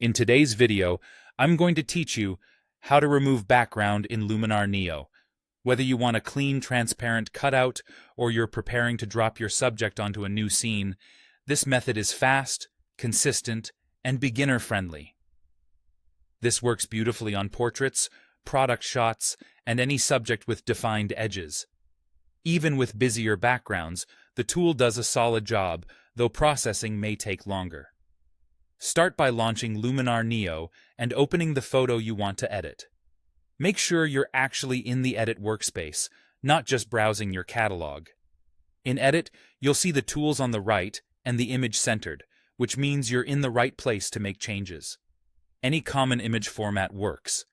In today's video, I'm going to teach you how to remove background in Luminar Neo. Whether you want a clean, transparent cutout or you're preparing to drop your subject onto a new scene, this method is fast, consistent, and beginner-friendly. This works beautifully on portraits, product shots, and any subject with defined edges. Even with busier backgrounds, the tool does a solid job, though processing may take longer. Start by launching Luminar Neo and opening the photo you want to edit. Make sure you're actually in the edit workspace, not just browsing your catalog. In Edit, you'll see the tools on the right and the image centered, which means you're in the right place to make changes. Any common image format works,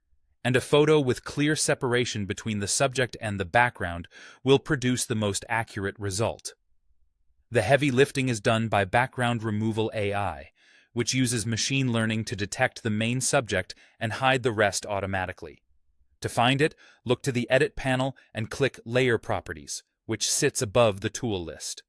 and a photo with clear separation between the subject and the background will produce the most accurate result. The heavy lifting is done by Background Removal AI, which uses machine learning to detect the main subject and hide the rest automatically. To find it, look to the Edit panel and click Layer Properties, which sits above the tool list.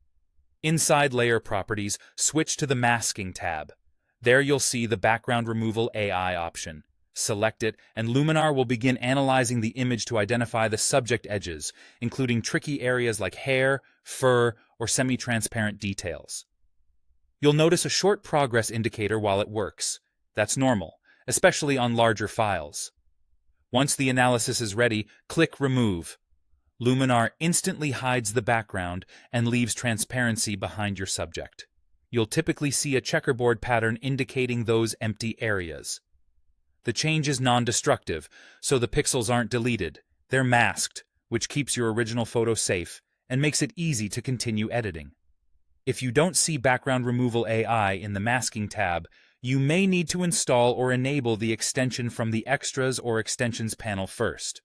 Inside Layer Properties, switch to the Masking tab. There you'll see the Background Removal AI option. Select it, and Luminar will begin analyzing the image to identify the subject edges, including tricky areas like hair, fur, or semi-transparent details. You'll notice a short progress indicator while it works. That's normal, especially on larger files. Once the analysis is ready, click Remove. Luminar instantly hides the background and leaves transparency behind your subject. You'll typically see a checkerboard pattern indicating those empty areas. The change is non-destructive, so the pixels aren't deleted. They're masked, which keeps your original photo safe and makes it easy to continue editing. If you don't see Background Removal AI in the Masking tab, you may need to install or enable the extension from the Extras or Extensions panel first.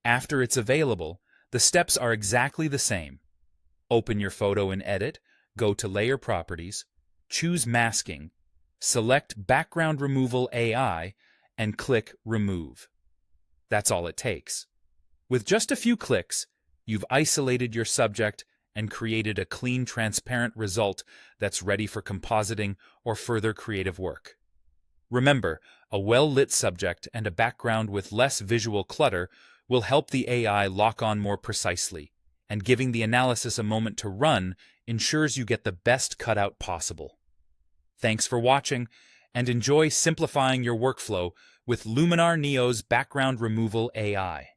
After it's available, the steps are exactly the same. Open your photo in Edit, go to Layer Properties, choose Masking, select Background Removal AI, and click Remove. That's all it takes. With just a few clicks, you've isolated your subject and created a clean, transparent result that's ready for compositing or further creative work. Remember, a well-lit subject and a background with less visual clutter will help the AI lock on more precisely, and giving the analysis a moment to run ensures you get the best cutout possible. Thanks for watching, and enjoy simplifying your workflow with Luminar Neo's Background Removal AI.